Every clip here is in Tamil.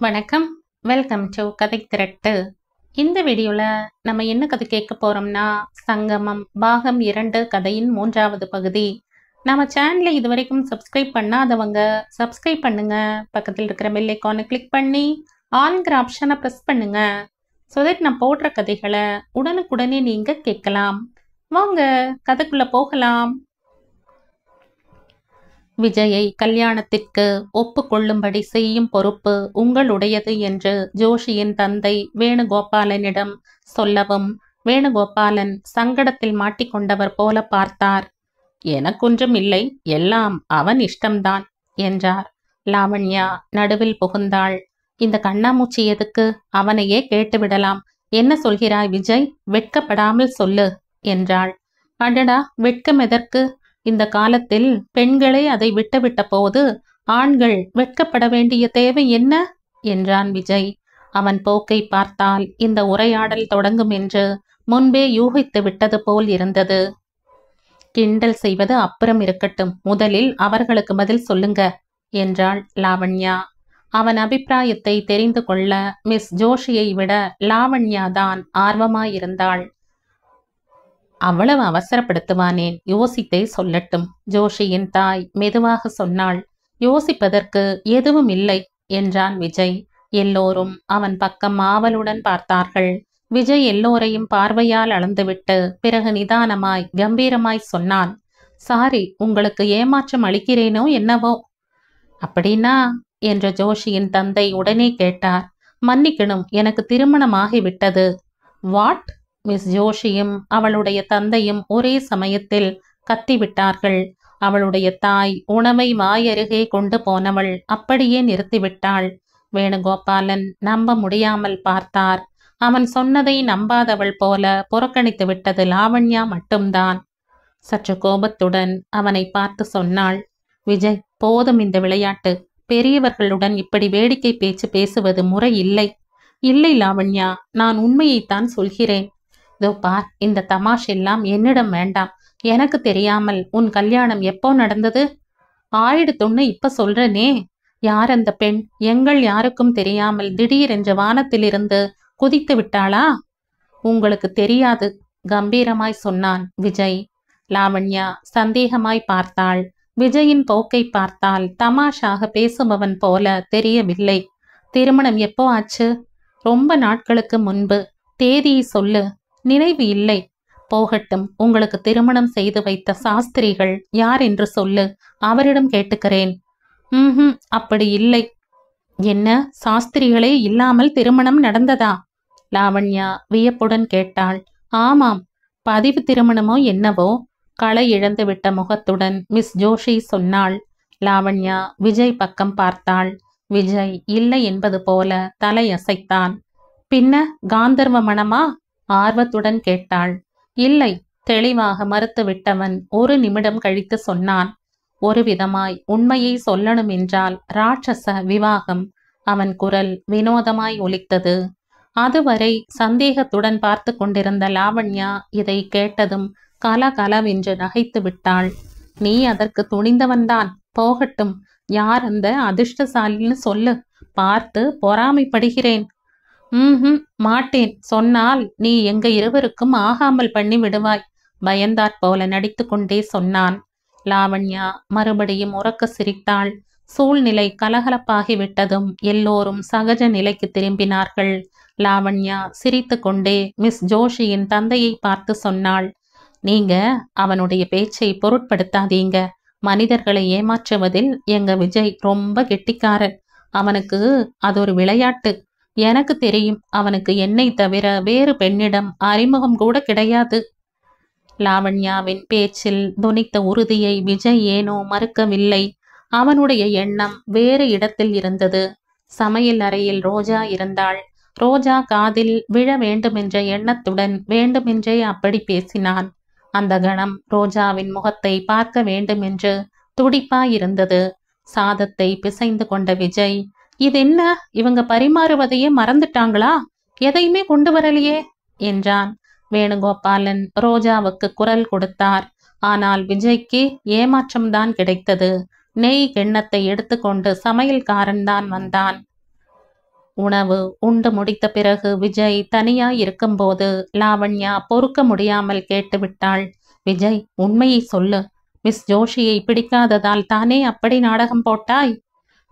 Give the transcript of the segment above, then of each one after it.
வணக்கம். வெல்கம் டு கதை திரட்டு. இந்த வீடியோல நம்ம என்ன கதை கேட்க போறோம்னா, சங்கமம் பாகம் 2 கதையின் 3வது பகுதி. நம்ம சேனலை இதுவரைக்கும் சப்ஸ்கிரைப் பண்ணாதவங்க சப்ஸ்கிரைப் பண்ணுங்க. பக்கத்தில் இருக்கிற பெல் ஐகானை கிளிக் பண்ணி ஆல்ங்கிற ஆப்ஷனை ப்ரெஸ் பண்ணுங்க. ஸோ தட் நான் போடுற கதைகளை உடனுக்குடனே நீங்க கேட்கலாம். வாங்க கதைக்குள்ள போகலாம். விஜயை கல்யாணத்திற்கு ஒப்புக்கொள்ளும்படி செய்யும் பொறுப்பு உங்களுடையது என்று ஜோஷியின் தந்தை வேணுகோபாலனிடம் சொல்லவும், வேணுகோபாலன் சங்கடத்தில் மாட்டிக்கொண்டவர் போல பார்த்தார். எனக்கொன்றும் இல்லை, எல்லாம் அவன் இஷ்டம்தான் என்றார். லாவண்யா நடுவில் புகுந்தாள். இந்த கண்ணாமூச்சி எதுக்கு? அவனையே கேட்டுவிடலாம். என்ன சொல்கிறாய் விஜய்? வெட்கப்படாமல் சொல்லு என்றாள். அடடா, வெட்கம் எதற்கு? இந்த காலத்தில் பெண்களே அதை விட்டுவிட்ட போது ஆண்கள் வெட்கப்பட வேண்டிய தேவை என்ன என்றான் விஜய். அவன் போக்கை பார்த்தால் இந்த உரையாடல் தொடங்கும் என்று முன்பே யூகித்து விட்டது போல் இருந்தது. கிண்டல் செய்வது அப்புறம் இருக்கட்டும், முதலில் அவர்களுக்கு பதில் சொல்லுங்க என்றாள் லாவண்யா. அவன் அபிப்பிராயத்தை தெரிந்து கொள்ள மிஸ் ஜோஷியை விட லாவண்யா தான் ஆர்வமாயிருந்தாள். அவ்வளவு அவசரப்படுத்துவானேன், யோசித்தே சொல்லட்டும், ஜோஷியின் தாய் மெதுவாக சொன்னாள். யோசிப்பதற்கு எதுவும் இல்லை என்றான் விஜய். எல்லோரும் அவன் பக்கம் ஆவலுடன் பார்த்தார்கள். விஜய் எல்லோரையும் பார்வையால் அளந்துவிட்டு பிறகு நிதானமாய் கம்பீரமாய் சொன்னான். சாரி, உங்களுக்கு ஏமாற்றம் அளிக்கிறேனோ என்னவோ. அப்படின்னா என்ற ஜோஷியின் தந்தை உடனே கேட்டார். மன்னிக்கணும், எனக்கு திருமணமாகிவிட்டது. வாட்? மிஸ் ஜோஷியும் அவளுடைய தந்தையும் ஒரே சமயத்தில் கத்திவிட்டார்கள். அவளுடைய தாய் உணவை வாயருகே கொண்டு போனவள் அப்படியே நிறுத்திவிட்டாள். வேணுகோபாலன் நம்ப முடியாமல் பார்த்தார். அவன் சொன்னதை நம்பாதவள் போல புறக்கணித்து விட்டது லாவண்யா மட்டும்தான். சற்று கோபத்துடன் அவனை பார்த்து சொன்னாள். விஜய், போதும் இந்த விளையாட்டு. பெரியவர்களுடன் இப்படி வேடிக்கை பேச்சு பேசுவது முறை இல்லை. இல்லை லாவண்யா, நான் உண்மையைத்தான் சொல்கிறேன். இதோ பார், இந்த தமாஷெல்லாம் என்னிடம் வேண்டாம். எனக்கு தெரியாமல் உன் கல்யாணம் எப்போ நடந்தது? ஆயிடுத்துன்னு இப்ப சொல்றனே. யார் அந்த பெண்? எங்கள் யாருக்கும் தெரியாமல் திடீரென்று வானத்திலிருந்து குதித்து விட்டாளா? உங்களுக்கு தெரியாது, கம்பீரமாய் சொன்னான் விஜய். லாவண்யா சந்தேகமாய் பார்த்தாள். விஜயின் போக்கை பார்த்தால் தமாஷாக பேசுபவன் போல தெரியவில்லை. திருமணம் எப்போ ஆச்சு? ரொம்ப நாட்களுக்கு முன்பு. தேதியை சொல்லு. நினைவு இல்லை. போகட்டும், உங்களுக்கு திருமணம் செய்து வைத்த சாஸ்திரிகள் யார் என்று சொல்லு, அவரிடம் கேட்டுக்கிறேன். அப்படி இல்லை. என்ன, சாஸ்திரிகளே இல்லாமல் திருமணம் நடந்ததா? லாவண்யா வியப்புடன் கேட்டாள். ஆமாம், பதிவு திருமணமோ என்னவோ. களை இழந்து விட்ட முகத்துடன் மிஸ் ஜோஷி சொன்னாள். லாவண்யா விஜய் பக்கம் பார்த்தாள். விஜய் இல்லை என்பது போல தலையசைத்தான். பின்ன காந்தர்வ மணமா? ஆர்வத்துடன் கேட்டாள். இல்லை, தெளிவாக மறுத்து விட்டவன் ஒரு நிமிடம் கழித்து சொன்னான். ஒரு விதமாய் உண்மையை சொல்லணும் என்றால் ராட்சச விவாகம். அவன் குரல் வினோதமாய் ஒலித்தது. அதுவரை சந்தேகத்துடன் பார்த்து கொண்டிருந்த லாவண்யா இதை கேட்டதும் கலகலவென்று நகைத்து விட்டாள். நீ அதற்கு துணிந்தவன்தான். போகட்டும், யார் அந்த அதிர்ஷ்டசாலின்னு சொல்லு, பார்த்து பொறாமைப்படுகிறேன். மாட்டேன். சொன்னால் நீ எங்க இருவருக்கும் ஆகாமல் பண்ணி விடுவாய். பயந்தாற் போல நடித்து கொண்டே சொன்னான். லாவண்யா மறுபடியும் உறக்க சிரித்தாள். சூழ்நிலை கலகலப்பாகிவிட்டதும் எல்லோரும் சகஜ நிலைக்கு திரும்பினார்கள். லாவண்யா சிரித்து கொண்டே மிஸ் ஜோஷியின் தந்தையை பார்த்து சொன்னாள். நீங்க அவனுடைய பேச்சை பொருட்படுத்தாதீங்க. மனிதர்களை ஏமாற்றுவதில் எங்க விஜய் ரொம்ப கெட்டிக்காரன். அவனுக்கு அது ஒரு விளையாட்டு. எனக்கு தெரியும், அவனுக்கு என்னை தவிர வேறு பெண்ணிடம் அறிமுகம் கூட கிடையாது. லாவண்யாவின் பேச்சில் துணித்த உறுதியை விஜய் ஏனோ மறுக்கவில்லை. அவனுடைய எண்ணம் வேறு இடத்தில் இருந்தது. சமையல் அறையில் ரோஜா இருந்தாள். ரோஜா காதில் விழ வேண்டுமென்ற எண்ணத்துடன் வேண்டுமென்றே அப்படி பேசினான். அந்த கணம் ரோஜாவின் முகத்தை பார்க்க வேண்டுமென்று துடிப்பாயிருந்தது. சாதத்தை பிசைந்து கொண்ட விஜய், இதென்ன, இவங்க பரிமாறுவதையே மறந்துட்டாங்களா? எதையுமே கொண்டு வரலையே என்றான். வேணுகோபாலன் ரோஜாவுக்கு குரல் கொடுத்தார். ஆனால் விஜய்க்கு ஏமாற்றம்தான் கிடைத்தது. நெய் கிண்ணத்தை எடுத்துக்கொண்டு சமையல்காரன் தான் வந்தான். உணவு உண்டு முடித்த பிறகு விஜய் தனியாய் இருக்கும்போது லாவண்யா பொறுக்க முடியாமல் கேட்டுவிட்டாள். விஜய், உண்மையை சொல்லு. மிஸ் ஜோஷியை பிடிக்காததால் தானே அப்படி நாடகம் போட்டாய்?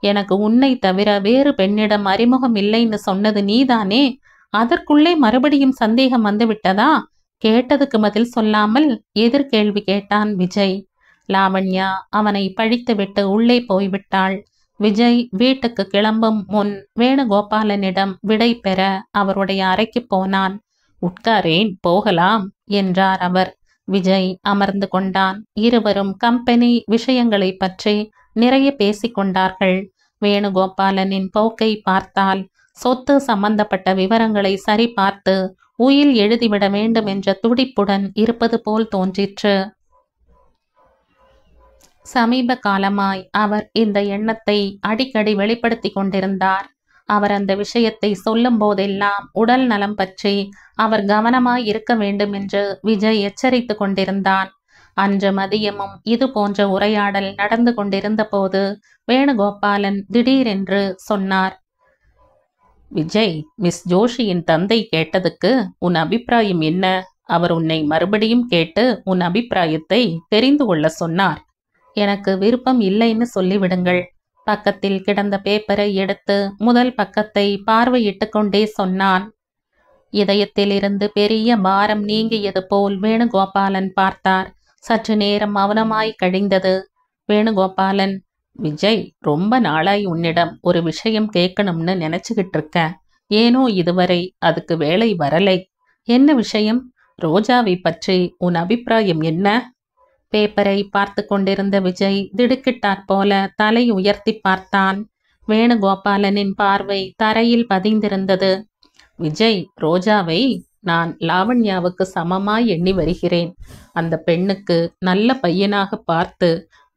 எனக்கு உன்னை தவிர வேறு பெண்ணிடம் அறிமுகம் இல்லைன்னு சொன்னது நீதானே. அதற்குள்ளே மறுபடியும் சந்தேகம் வந்துவிட்டதா? கேட்டதுக்கு பதில் சொல்லாமல் எதிர்கேள்வி கேட்டான் விஜய். லாவண்யா அவனை பழித்துவிட்டு உள்ளே போய்விட்டாள். விஜய் வீட்டுக்கு கிளம்பும் முன் வேணுகோபாலனிடம் விடை பெற அவருடைய அறைக்கு போனான். உட்காரேன், போகலாம் என்றார் அவர். விஜய் அமர்ந்து கொண்டான். இருவரும் கம்பெனி விஷயங்களை பற்றி நிறைய பேசிக்கொண்டார்கள். வேணுகோபாலனின் போக்கை பார்த்தால் சொத்து சம்பந்தப்பட்ட விவரங்களை சரிபார்த்து உயில் எழுதிவிட வேண்டும் என்ற துடிப்புடன் இருப்பது போல் தோன்றிற்று. சமீப காலமாய் அவர் இந்த எண்ணத்தை அடிக்கடி வெளிப்படுத்தி கொண்டிருந்தார். அவர் அந்த விஷயத்தை சொல்லும் போதெல்லாம் உடல் நலம் பற்றி அவர் கவனமாய் இருக்க வேண்டும் என்று விஜய் எச்சரித்து கொண்டிருந்தான். அன்று மதியமும் இது போன்ற உரையாடல் நடந்து கொண்டிருந்த போது வேணுகோபாலன் திடீரென்று சொன்னார். விஜய், மிஸ் ஜோஷியின் தந்தை கேட்டதுக்கு உன் அபிப்பிராயம் என்ன? அவர் உன்னை மறுபடியும் கேட்டு உன் அபிப்பிராயத்தை தெரிந்து கொள்ள சொன்னார். எனக்கு விருப்பம் இல்லைன்னு சொல்லிவிடுங்கள். பக்கத்தில் கிடந்த பேப்பரை எடுத்து முதல் பக்கத்தை பார்வையிட்டு கொண்டே சொன்னான். இதயத்திலிருந்து பெரிய பாரம் நீங்கியது போல் வேணுகோபாலன் பார்த்தார். சற்று நேரம் மௌனமாய் கழிந்தது. வேணுகோபாலன், விஜய், ரொம்ப நாளாய் உன்னிடம் ஒரு விஷயம் கேட்கணும்னு நினைச்சுக்கிட்டு இருக்கேன். ஏனோ இதுவரை அதுக்கு வேலை வரலை. என்ன விஷயம்? ரோஜாவை பற்றி உன் அபிப்பிராயம் என்ன? பேப்பரை பார்த்து கொண்டிருந்த விஜய் திடுக்கிட்டாற் போல தலை உயர்த்தி பார்த்தான். வேணுகோபாலனின் பார்வை தரையில் பதிந்திருந்தது. விஜய், ரோஜாவை நான் லாவண்யாவுக்கு சமமாய் எண்ணி வருகிறேன். அந்த பெண்ணுக்கு நல்ல பையனாக பார்த்து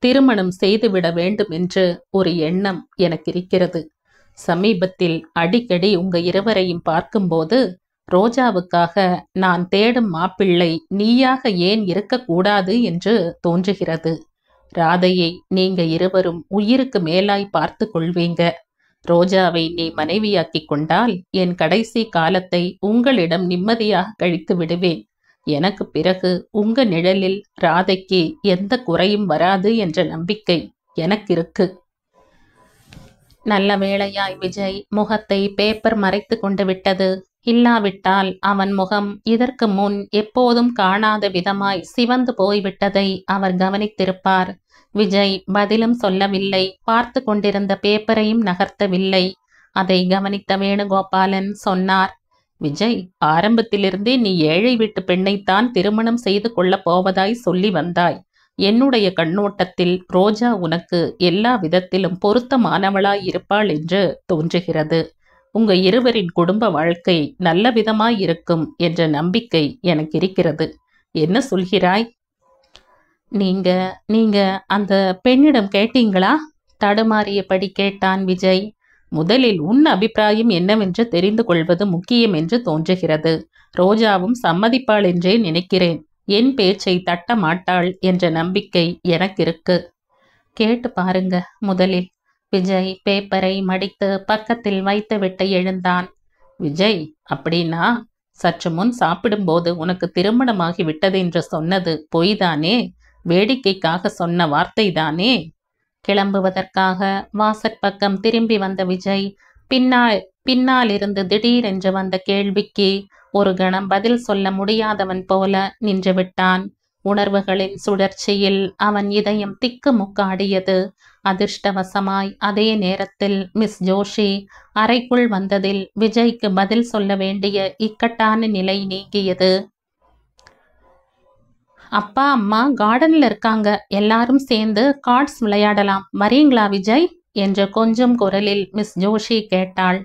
திருமணம் செய்துவிட வேண்டும் என்று ஒரு எண்ணம் எனக்கு இருக்கிறது. சமீபத்தில் அடிக்கடி உங்க இருவரையும் பார்க்கும்போது ரோஜாவுக்காக நான் தேடும் மாப்பிள்ளை நீயாக ஏன் இருக்கக்கூடாது என்று தோன்றுகிறது. ராதையை நீங்க இருவரும் உயிருக்கு மேலாய் பார்த்து கொள்வீங்க. ரோஜாவை நீ மனைவியாக்கி கொண்டால் என் கடைசி காலத்தை உங்களிடம் நிம்மதியாக கழித்து விடுவேன். எனக்கு பிறகு உங்க நிழலில் ராதைக்கு எந்த குறையும் வராது என்ற நம்பிக்கை எனக்கு இருக்கு. நல்ல வேளையாய் விஜய் முகத்தை பேப்பர் மறைத்து கொண்டு விட்டது. இல்லாவிட்டால் அவன் முகம் இதற்கு முன் எப்போதும் காணாத விதமாய் சிவந்து போய்விட்டதை அவர் கவனித்திருப்பார். விஜய் பதிலும் சொல்லவில்லை. பார்த்து கொண்டிருந்த பேப்பரையும் நகர்த்தவில்லை. அதை கவனித்த வேணுகோபாலன் சொன்னார். விஜய், ஆரம்பத்திலிருந்தே நீ ஏழை வீட்டு பெண்ணைத்தான் திருமணம் செய்து கொள்ளப் போவதாய் சொல்லி வந்தாய். என்னுடைய கண்ணோட்டத்தில் ரோஜா உனக்கு எல்லா விதத்திலும் பொருத்தமானவளாய் இருப்பாள் என்று தோன்றுகிறது. உங்க இருவரின் குடும்ப வாழ்க்கை நல்ல விதமாய் இருக்கும் என்ற நம்பிக்கை எனக்கு இருக்கிறது. என்ன சொல்கிறாய்? நீங்க அந்த பெண்ணிடம் கேட்டீங்களா? தடுமாறியபடி கேட்டான் விஜய். முதலில் உன் அபிப்பிராயம் என்னவென்று தெரிந்து கொள்வது முக்கியம் என்று தோன்றுகிறது. ரோஜாவும் சம்மதிப்பாள் என்றே நினைக்கிறேன். என் பேச்சை தட்ட மாட்டாள் என்ற நம்பிக்கை எனக்கு இருக்கு. கேட்டு பாருங்க முதலில். விஜய் பேப்பரை மடித்து பக்கத்தில் வைத்துவிட்டு எழுந்தான். விஜய், அப்படின்னா சற்று முன் சாப்பிடும்போது உனக்கு திருமணமாகி விட்டது என்று சொன்னது பொய்தானே? வேடிக்கைக்காக சொன்ன வார்த்தைதானே? கிளம்புவதற்காக வாசற்பக்கம் திரும்பி வந்த விஜய் பின்னாலிருந்து திடீரென்று வந்த கேள்விக்கு ஒரு கணம் பதில் சொல்ல முடியாதவன் போல நின்றுவிட்டான். உணர்வுகளின் சுழற்சியில் அவன் இதயம் திக்குமுக்காடியது. அதிர்ஷ்டவசமாய் அதே நேரத்தில் மிஸ் ஜோஷி அறைக்குள் வந்ததில் விஜய்க்கு பதில் சொல்ல வேண்டிய இக்கட்டான நிலை நீங்கியது. அப்பா அம்மா கார்டன்ல இருக்காங்க. எல்லாரும் சேர்ந்து கார்ட்ஸ் விளையாடலாம். வரீங்களா விஜய் என்ற கொஞ்சம் குரலில் மிஸ் ஜோஷி கேட்டாள்.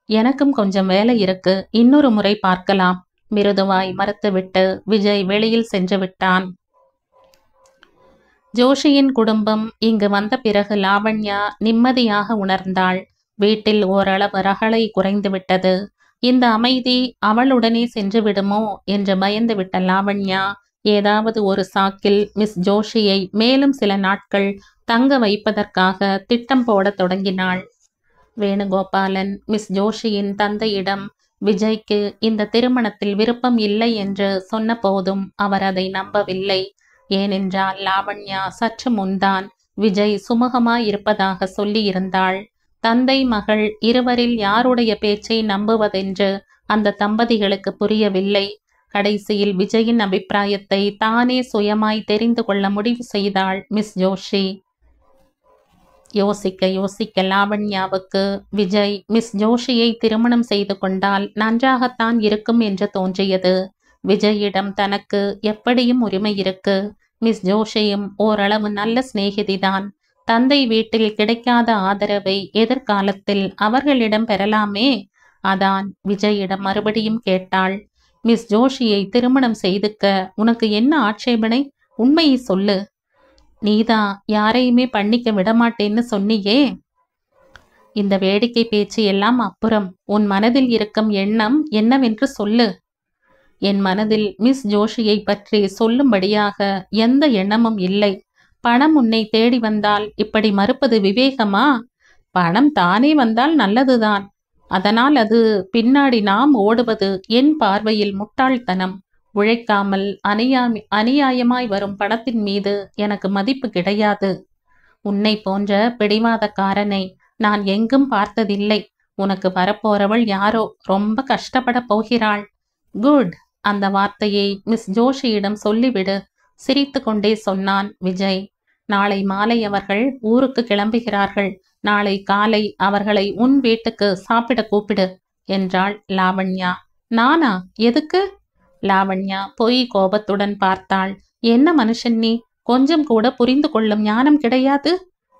எனக்கும் கொஞ்சம் வேலை இருக்கு, இன்னொரு முறை பார்க்கலாம். மிருதுவாய் மறுத்துவிட்டு விஜய் வெளியில் சென்று விட்டான். ஜோஷியின் குடும்பம் இங்கு வந்த பிறகு லாவண்யா நிம்மதியாக உணர்ந்தாள். வீட்டில் ஓரளவு ரகளை குறைந்துவிட்டது. இந்த அமைதி அவளுடனே சென்று விடுமோ என்று பயந்துவிட்ட லாவண்யா ஏதாவது ஒரு சாக்கில் மிஸ் ஜோஷியை மேலும் சில நாட்கள் தங்க வைப்பதற்காக திட்டம் போட தொடங்கினாள். வேணுகோபாலன் மிஸ் ஜோஷியின் தந்தையிடம் விஜய்க்கு இந்த திருமணத்தில் விருப்பம் இல்லை என்று சொன்ன போதும் அவர் அதை நம்பவில்லை. ஏனென்றால் லாவண்யா சற்று முன்தான் விஜய் சுமூகமாயிருப்பதாக சொல்லியிருந்தாள். தந்தை மகள் இருவரில் யாருடைய பேச்சை நம்புவதென்று அந்த தம்பதிகளுக்கு புரியவில்லை. கடைசியில் விஜயின் அபிப்பிராயத்தை தானே சுயமாய் தெரிந்து கொள்ள முடிவு செய்தாள் மிஸ் ஜோஷி. யோசிக்க யோசிக்க லாவண்யாவுக்கு விஜய் மிஸ் ஜோஷியை திருமணம் செய்து கொண்டால் நன்றாகத்தான் இருக்கும் என்று தோன்றியது. விஜயிடம் தனக்கு எப்படியும் உரிமை இருக்கு. மிஸ் ஜோஷியும் ஓரளவு நல்ல சிநேகிதிதான். தந்தை வீட்டில் கிடைக்காத ஆதரவை எதிர்காலத்தில் அவர்களிடம் பெறலாமே. அதான் விஜயிடம் மறுபடியும் கேட்டாள். மிஸ் ஜோஷியை திருமணம் செய்துக்க உனக்கு என்ன ஆட்சேபனை? உண்மையை சொல்லு. நீதான் யாரையுமே பண்ணிக்க விடமாட்டேன்னு சொன்னியே. இந்த வேடிக்கை பேச்சு எல்லாம் அப்புறம் உன் மனதில் இருக்கும் எண்ணம் என்னவென்று சொல்லு. என் மனதில் மிஸ் ஜோஷியை பற்றி சொல்லும்படியாக எந்த எண்ணமும் இல்லை. பணம் உன்னை தேடி வந்தால் இப்படி மறுப்பது விவேகமா? பணம் தானே வந்தால் நல்லதுதான். அதனால் அது பின்னாடி நாம் ஓடுவது என் பார்வையில் முட்டாள்தனம். உழைக்காமல் அநியாயமாய் வரும் பணத்தின் மீது எனக்கு மதிப்பு கிடையாது. உன்னை போன்ற பிடிவாதக்காரனை நான் எங்கும் பார்த்ததில்லை. உனக்கு வரப்போறவள் யாரோ ரொம்ப கஷ்டப்பட போகிறாள். குட். அந்த வார்த்தையை மிஸ் ஜோஷியிடம் சொல்லிவிடு. சிரித்து கொண்டே சொன்னான் விஜய். நாளை மாலை அவர்கள் ஊருக்கு கிளம்புகிறார்கள். நாளை காலை அவர்களை உன் வீட்டுக்கு சாப்பிட கூப்பிடு என்றாள் லாவண்யா. நானா? எதுக்கு? லாவண்யா பொய் கோபத்துடன் பார்த்தாள். என்ன மனுஷன் நீ? கொஞ்சம் கூட புரிந்து கொள்ளும் ஞானம் கிடையாது.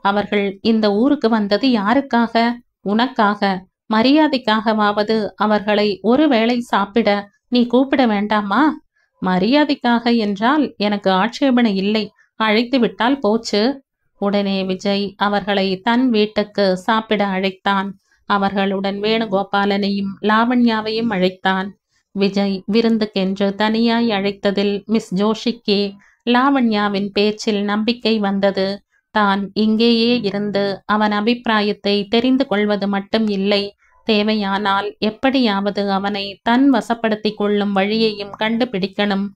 அவர்கள் இந்த ஊருக்கு வந்தது யாருக்காக? உனக்காக. மரியாதைக்காகவாவது அவர்களை ஒருவேளை சாப்பிட நீ கூப்பிட வேண்டாமா? மரியாதைக்காக என்றால் எனக்கு ஆட்சேபனை இல்லை. அழைத்து விட்டால் போச்சு. உடனே விஜய் அவர்களை தன் வீட்டுக்கு சாப்பிட அழைத்தான். அவர்களுடன் வேணுகோபாலனையும் லாவண்யாவையும் அழைத்தான். விஜய் விருந்துக்கென்று தனியாய் அழைத்ததில் மிஸ் ஜோஷிக்கு லாவண்யாவின் பேச்சில் நம்பிக்கை வந்தது. தான் இங்கேயே இருந்து அவன் அபிப்பிராயத்தை தெரிந்து கொள்வது மட்டும் இல்லை, தேவையானால் எப்படியாவது அவனை தன் வசப்படுத்தி கொள்ளும் வழியையும் கண்டுபிடிக்கணும்.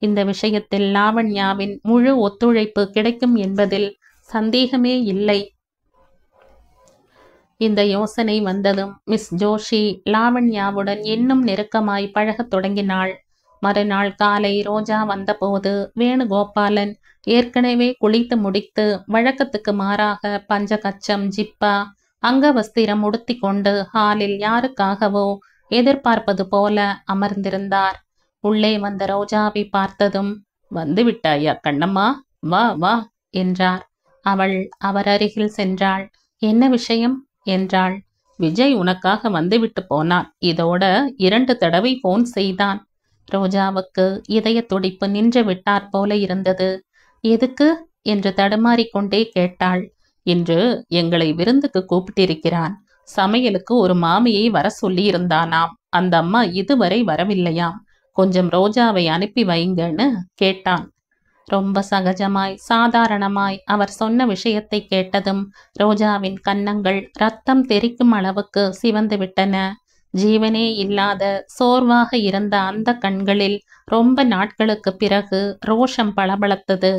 இந்த விஷயத்தில் லாவண்யாவின் முழு ஒத்துழைப்பு கிடைக்கும் என்பதில் சந்தேகமே இல்லை. இந்த யோசனை வந்ததும் மிஸ் ஜோஷி லாவண்யாவுடன் இன்னும் நெருக்கமாய் பழகத் தொடங்கினாள். மறுநாள் காலை ரோஜா வந்தபோது வேணுகோபாலன் ஏற்கனவே குளித்து முடித்து வழக்கத்துக்கு மாறாக பஞ்சகச்சம், ஜிப்பா, அங்கவஸ்திரம் உடுத்தி கொண்டு ஹாலில் யாருக்காகவோ எதிர்பார்ப்பது போல அமர்ந்திருந்தார். உள்ளே வந்த ரோஜாவை பார்த்ததும், வந்து விட்டாயா கண்ணம்மா? வா வா என்றார். அவள் அவர் அருகில் சென்றாள். என்ன விஷயம் என்றாள். விஜய் உனக்காக வந்துவிட்டு போனான். இதோட 2 தடவை போன் செய்தான். ரோஜாவுக்கு இதய துடிப்பு நின்று விட்டாற் போல இருந்தது. எதுக்கு என்று தடுமாறிக்கொண்டே கேட்டாள். இன்று எங்களை விருந்துக்கு கூப்பிட்டிருக்கிறான். சமையலுக்கு ஒரு மாமியை வர சொல்லி இருந்தானாம். அந்த அம்மா இதுவரை வரவில்லையாம். கொஞ்சம் ரோஜாவை அனுப்பி வைங்கன்னு கேட்டான். ரொம்ப சகஜமாய் சாதாரணமாய் அவர் சொன்ன விஷயத்தை கேட்டதும் ரோஜாவின் கன்னங்கள் ரத்தம் தெறிக்கும் அளவுக்கு சிவந்து விட்டன. ஜீவனே இல்லாத சோர்வாக இருந்த அந்த கண்களில் ரொம்ப நாட்களுக்கு பிறகு ரோஷம் பளபளத்தது.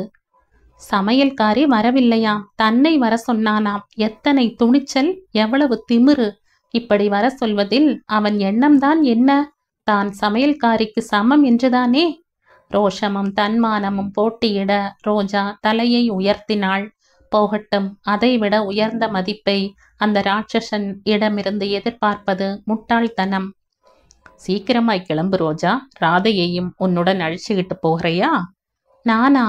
சமையல்காரி வரவில்லையாம், தன்னை வர சொன்னானாம். எத்தனை துணிச்சல், எவ்வளவு திமிரு! இப்படி வர சொல்வதில் அவன் எண்ணம்தான் என்ன? தான் சமையல்காரிக்கு சமம் என்றுதானே? ரோஷமும் தன்மானமும் போட்டியிட ரோஜா தலையை உயர்த்தினாள். போகட்டும், அதைவிட உயர்ந்த மதிப்பை அந்த ராட்சசன் இடமிருந்து எதிர்பார்ப்பது முட்டாள்தனம். சீக்கிரமாய் கிளம்பு ரோஜா. ராதையையும் உன்னுடன் அழிச்சுக்கிட்டு போகிறையா? நானா?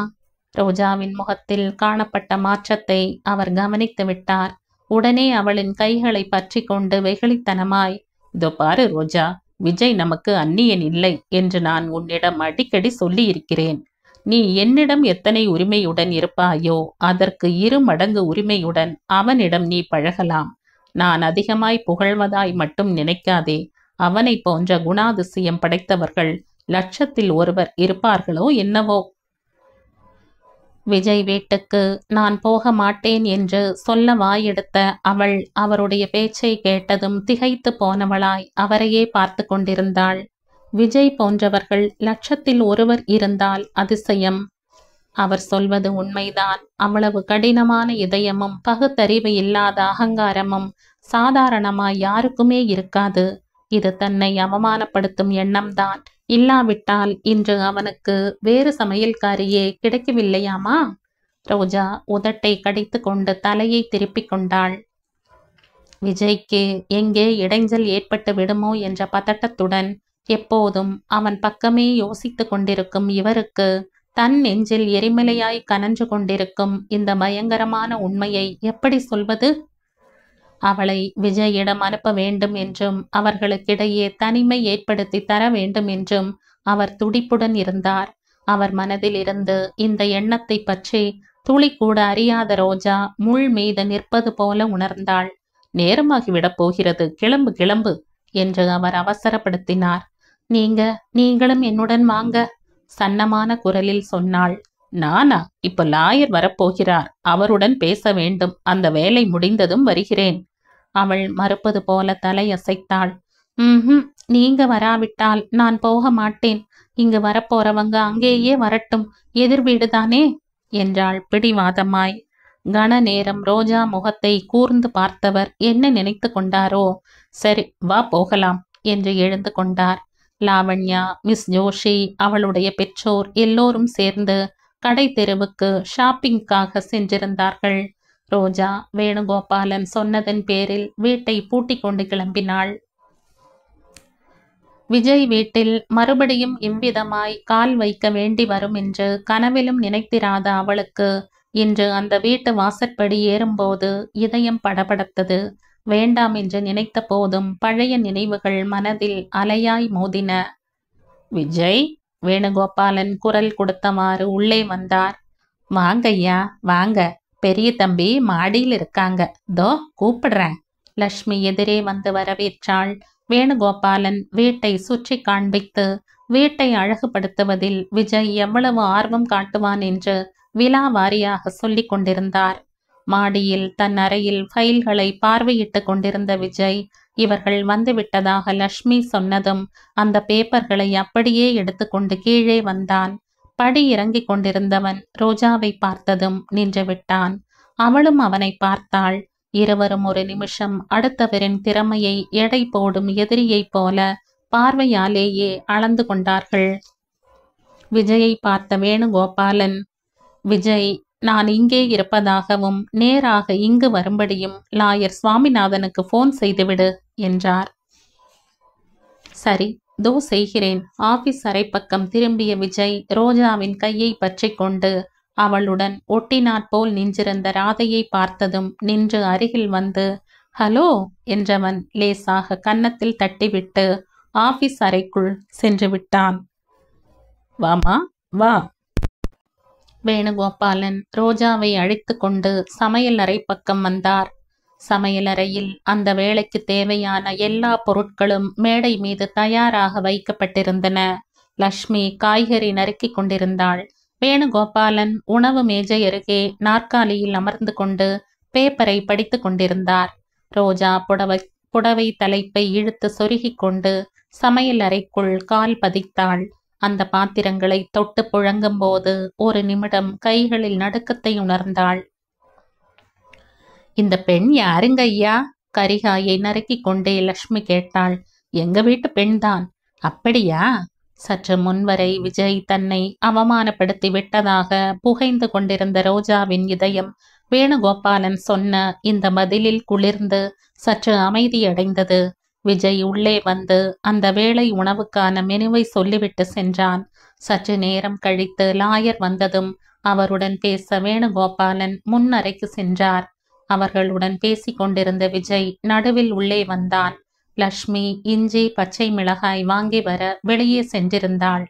ரோஜாவின் முகத்தில் காணப்பட்ட மாற்றத்தை அவர் கவனித்து விட்டார். உடனே அவளின் கைகளை பற்றி கொண்டு வெகுளித்தனமாய், இதோ பாரு ரோஜா, விஜய் நமக்கு அந்நியன் இல்லை என்று நான் உன்னிடம் அடிக்கடி சொல்லி இருக்கிறேன். நீ என்னிடம் எத்தனை உரிமையுடன் இருப்பாயோ அதற்கு 2 மடங்கு உரிமையுடன் அவனிடம் நீ பழகலாம். நான் அதிகமாய் புகழ்வதாய் மட்டும் நினைக்காதே. அவனை போன்ற குணாதிசயம் படைத்தவர்கள் 1,00,000 இருப்பார்களோ என்னவோ. விஜய் வீட்டுக்கு நான் போக மாட்டேன் என்று சொல்ல வாயெடுத்த அவள் அவருடைய பேச்சை கேட்டதும் திகைத்து போனவளாய் அவரையே பார்த்து கொண்டிருந்தாள். விஜய் போன்றவர்கள் லட்சத்தில் ஒருவர் இருந்தால் அதிசயம். அவர் சொல்வது உண்மைதான். அவ்வளவு கடினமான இதயமும் பகுத்தறிவு இல்லாத அகங்காரமும் சாதாரணமாய் யாருக்குமே இருக்காது. இது தன்னை அவமானப்படுத்தும் எண்ணம்தான். இல்லாவிட்டால் இன்று அவனுக்கு வேறு சமையல்காரியே கிடைக்கவில்லையாமா? ரோஜா உதட்டை கடித்து கொண்டு தலையை திருப்பிக் கொண்டாள். விஜய்க்கு எங்கே இடைஞ்சல் ஏற்பட்டு விடுமோ என்ற பதட்டத்துடன் எப்போதும் அவன் பக்கமே யோசித்து கொண்டிருக்கும் இவருக்கு தன் நெஞ்சில் எரிமலையாய் கனன்று கொண்டிருக்கும் இந்த பயங்கரமான உண்மையை எப்படி சொல்வது? அவளை விஜயிடம் அனுப்ப வேண்டும் என்றும் அவர்களுக்கிடையே தனிமை ஏற்படுத்தி தர வேண்டும் என்றும் அவர் துடிப்புடன் இருந்தார். அவர் மனதில் இருந்து இந்த எண்ணத்தை பற்றி துளி கூட அறியாத ரோஜா முள் மீது நிற்பது போல உணர்ந்தாள். நேரமாகிவிடப் போகிறது, கிளம்பு கிளம்பு என்று அவர் அவசரப்படுத்தினார். நீங்களும் என்னுடன் வாங்க, சன்னமான குரலில் சொன்னாள். நானா? இப்ப லாயர் வரப்போகிறார், அவருடன் பேச வேண்டும். அந்த வேலை முடிந்ததும் வருகிறேன். அவள் மறுப்பது போல தலையசைத்தாள். நீங்க வராவிட்டால் நான் போக மாட்டேன். இங்கு வரப்போறவங்க அங்கேயே வரட்டும், எதிர் வீடுதானே என்றாள் பிடிவாதமாய். கன நேரம் ரோஜா முகத்தை கூர்ந்து பார்த்தவர் என்ன நினைத்து கொண்டாரோ, சரி வா போகலாம் என்று எழுந்து கொண்டார். லாவண்யா, மிஸ் ஜோஷி, அவளுடைய பெற்றோர் எல்லோரும் சேர்ந்து கடை தெருவுக்கு ஷாப்பிங்காக சென்றிருந்தார்கள். ரோஜா வேணுகோபாலன் சொன்னதன் பேரில் வீட்டை பூட்டி கொண்டு கிளம்பினாள். விஜய் வீட்டில் மறுபடியும் இவ்விதமாய் கால் வைக்க வேண்டி வரும் என்று கனவிலும் நினைத்திராத அவளுக்கு இன்று அந்த வீட்டு வாசற்படி ஏறும்போது இதயம் படபடத்தது. வேண்டாம் என்று நினைத்த போதும் பழைய நினைவுகள் மனதில் அலையாய் மோதின. விஜய், வேணுகோபாலன் குரல் கொடுத்தவாறு உள்ளே வந்தார். வாங்கய்யா வாங்க, பெரிய தம்பி மாடியில் இருக்காங்க, தோ கூப்பிடுறேன். லக்ஷ்மி எதிரே வந்து வரவேற்றாள். வேணுகோபாலன் வீட்டை சுற்றி காண்பித்து வீட்டை அழகுபடுத்துவதில் விஜய் எவ்வளவு ஆர்வம் காட்டுவான் என்று விலாவாரியாக சொல்லிக் கொண்டிருந்தார். மாடியில் தன் அறையில் ஃபைல்களை பார்வையிட்டு கொண்டிருந்த விஜய் இவர்கள் வந்துவிட்டதாக லக்ஷ்மி சொன்னதும் அந்த பேப்பர்களை அப்படியே எடுத்துக்கொண்டு கீழே வந்தான். படி இறங்கிக் கொண்டிருந்தவன் ரோஜாவை பார்த்ததும் நின்று விட்டான். அவளும் அவனை பார்த்தாள். இருவரும் ஒரு நிமிஷம் அடுத்தவரின் திறமையை எடை போடும் எதிரியைப் போல பார்வையாலேயே அளந்து கொண்டார்கள். விஜயை பார்த்த வேணுகோபாலன், விஜய், நான் இங்கே இருப்பதாகவும் நேராக இங்கு வரும்படியும் லாயர் சுவாமிநாதனுக்கு போன் செய்துவிடு என்றார். சரி, தோ செய்கிறேன். ஆபீஸ் அறை பக்கம் திரும்பிய விஜய் ரோஜாவின் கையை பற்றி கொண்டு அவளுடன் ஒட்டினாற்போல் நின்றிருந்த ராதையை பார்த்ததும் நின்று அருகில் வந்து ஹலோ என்றவன் லேசாக கன்னத்தில் தட்டிவிட்டு ஆபீஸ் அறைக்குள் சென்று விட்டான். வாமா வா. வேணுகோபாலன் ரோஜாவை அழைத்து கொண்டு சமையல் அறை பக்கம் வந்தார். சமையலறையில் அந்த வேளைக்கு தேவையான எல்லா பொருட்களும் மேடை மீது தயாராக வைக்கப்பட்டிருந்தன. லக்ஷ்மி காய்கறி நறுக்கி கொண்டிருந்தாள். வேணுகோபாலன் உணவு மேஜை அருகே நாற்காலியில் அமர்ந்து கொண்டு பேப்பரை படித்து கொண்டிருந்தார். ரோஜா புடவை தலைப்பை இழுத்து சொருகி கொண்டு சமையல் அறைக்குள் கால் பதித்தாள். அந்த பாத்திரங்களை தொட்டு புழங்கும் போது ஒரு நிமிடம் கைகளில் நடுக்கத்தை உணர்ந்தாள். இந்த பெண் யாருங்க ஐயா? கரிகாயை நறுக்கி கொண்டே லக்ஷ்மி கேட்டாள். எங்க வீட்டு பெண்தான். அப்படியா? சற்று முன்வரை விஜய் தன்னை அவமானப்படுத்தி விட்டதாக புகைந்து கொண்டிருந்த ரோஜாவின் இதயம் வேணுகோபாலன் சொன்ன இந்த பதிலில் குளிர்ந்து சற்று அமைதியடைந்தது. விஜய் உள்ளே வந்து அந்த வேளை உணவுக்கான மெனுவை சொல்லிவிட்டு சென்றான். சற்று நேரம் கழித்து லாயர் வந்ததும் அவருடன் பேச வேணுகோபாலன் முன்னறைக்கு சென்றார். அவர்களுடன் பேசிக் கொண்டிருந்த விஜய் நடுவில் உள்ளே வந்தான். லக்ஷ்மி இஞ்சி பச்சை மிளகாய் வாங்கி வர வெளியே சென்றிருந்தாள்.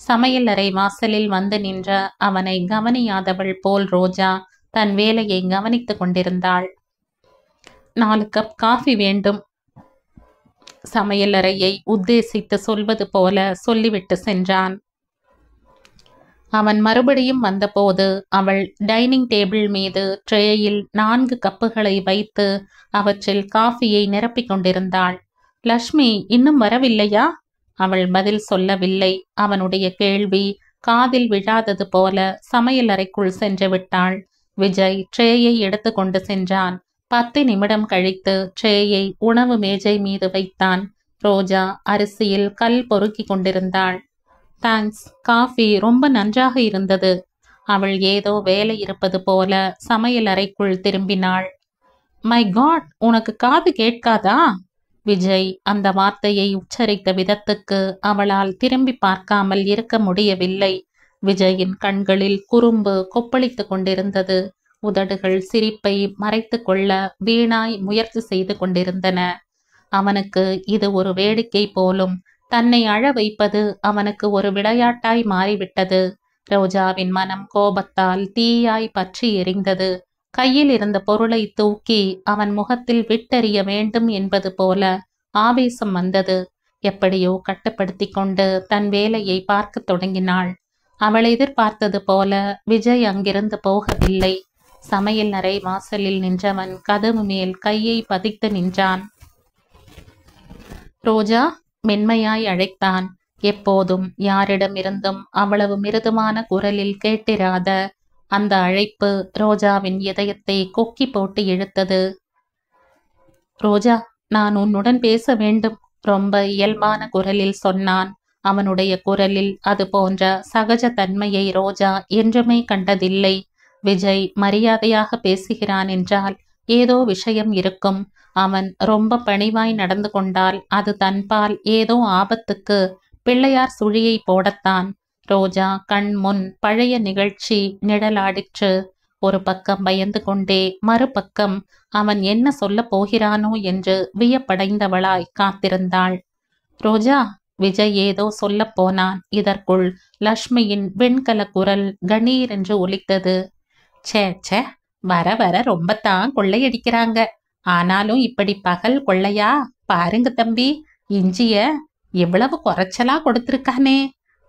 சமையல் அறை வாசலில் வந்து நின்ற அவனை கவனியாதவள் போல் ரோஜா தன் வேலையை கவனித்துக் கொண்டிருந்தாள். 4 கப் காஃபி வேண்டும். சமையலறையை உத்தேசித்து சொல்வது போல சொல்லிவிட்டு சென்றான். அவன் மறுபடியும் வந்தபோது அவள் டைனிங் டேபிள் மீது ட்ரேயில் 4 கப்புகளை வைத்து அவற்றில் காஃபியை நிரப்பிக் கொண்டிருந்தாள். லக்ஷ்மி இன்னும் வரவில்லையா? அவள் பதில் சொல்லவில்லை. அவனுடைய கேள்வி காதில் விழாதது போல சமையல் அறைக்குள் சென்று விட்டாள். விஜய் ட்ரேயை எடுத்து கொண்டு சென்றான். 10 நிமிடம் கழித்து ட்ரேயை உணவு மேஜை மீது வைத்தான். ரோஜா அரிசியில் கல் பொறுக்கி கொண்டிருந்தாள். தேங்க்ஸ், காஃபி ரொம்ப நன்றாக இருந்தது. அவள் ஏதோ வேலை இருப்பது போல சமையல் அறைக்குள் திரும்பினாள். மை காட், உனக்கு காது கேட்காதா? விஜய் அந்த வார்த்தையை உச்சரித்த விதத்துக்கு அவளால் திரும்பி பார்க்காமல் இருக்க முடியவில்லை. விஜயின் கண்களில் குறும்பு கொப்பளித்து கொண்டிருந்தது. உதடுகள் சிரிப்பை மறைத்து கொள்ள வீணாய் முயற்சி செய்து கொண்டிருந்தன. அவனுக்கு இது ஒரு வேடிக்கை போலும். தன்னை அழ வைப்பது அவனுக்கு ஒரு விளையாட்டாய் மாறிவிட்டது. ரோஜாவின் மனம் கோபத்தால் தீயாய் பற்றி எரிந்தது. கையில் இருந்த பொருளை தூக்கி அவன் முகத்தில் விட்டெறிய வேண்டும் என்பது போல ஆவேசம் வந்தது. எப்படியோ கட்டுப்படுத்தி கொண்டு தன் வேலையை பார்க்க தொடங்கினாள். அவள் எதிர்பார்த்தது போல விஜய் அங்கிருந்து போகவில்லை. சமையல் அறை வாசலில் நின்றவன் கதவு மேல் கையை பதித்து நின்றான். ரோஜா, மென்மையாய் அழைத்தான். எப்போதும் யாரிடமிருந்தும் அவ்வளவு மிருதுவான குரலில் கேட்டிராத அந்த அழைப்பு ரோஜாவின் இதயத்தை கொக்கி போட்டு இழுத்தது. ரோஜா, நான் உன்னுடன் பேச வேண்டும், ரொம்ப இயல்பான குரலில் சொன்னான். அவனுடைய குரலில் அது போன்ற சகஜ தன்மையை ரோஜா என்றுமே கண்டதில்லை. விஜய் மரியாதையாக பேசுகிறான் என்றால் ஏதோ விஷயம் இருக்கும். அவன் ரொம்ப பணிவாய் நடந்து கொண்டால் அது தன்பால் ஏதோ ஆபத்துக்கு பிள்ளையார் சுழியை போடத்தான். ரோஜா கண் முன் பழைய நிகழ்ச்சி நிழலாடிற்று. ஒரு பக்கம் பயந்து கொண்டே மறுபக்கம் அவன் என்ன சொல்ல போகிறானோ என்று வியப்படைந்தவளாய் காத்திருந்தாள். ரோஜா, விஜய் ஏதோ சொல்ல போனான். இதற்குள் லக்ஷ்மியின் வெண்கல குரல் கணீர் என்று ஒலித்தது. சே சே, வர வர ரொம்பத்தான் கொள்ளையடிக்கிறாங்க. ஆனாலும் இப்படி பகல் கொள்ளையா? பாருங்க தம்பி, இஞ்சிய எவ்வளவு குறைச்சலா கொடுத்திருக்கானே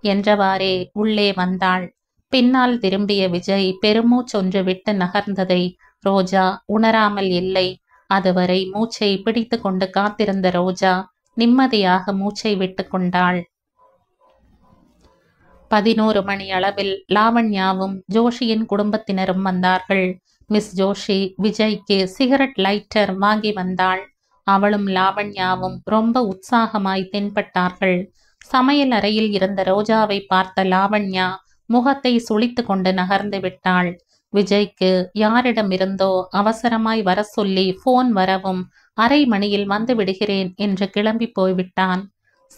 என்றவாறே உள்ளே வந்தாள். பின்னால் திரும்பிய விஜய் பெருமூச்சொன்று விட்டு நகர்ந்ததை ரோஜா உணராமல் இல்லை. அதுவரை மூச்சை பிடித்து கொண்டு காத்திருந்த ரோஜா நிம்மதியாக மூச்சை விட்டு கொண்டாள். 11 மணி அளவில் லாவண்யாவும் ஜோஷியின் குடும்பத்தினரும் வந்தார்கள். மிஸ் ஜோஷி விஜய்க்கு சிகரெட் லைட்டர் வாங்கி வந்தாள். அவளும் லாவண்யாவும் ரொம்ப உற்சாகமாய் தென்பட்டார்கள். சமையல் அறையில் இருந்த ரோஜாவை பார்த்த லாவண்யா முகத்தை சுளித்து கொண்டு நகர்ந்து விட்டாள். விஜய்க்கு யாரிடமிருந்தோ அவசரமாய் வர சொல்லி போன் வரவும் அரை மணியில் வந்து விடுகிறேன் என்று கிளம்பி போய்விட்டான்.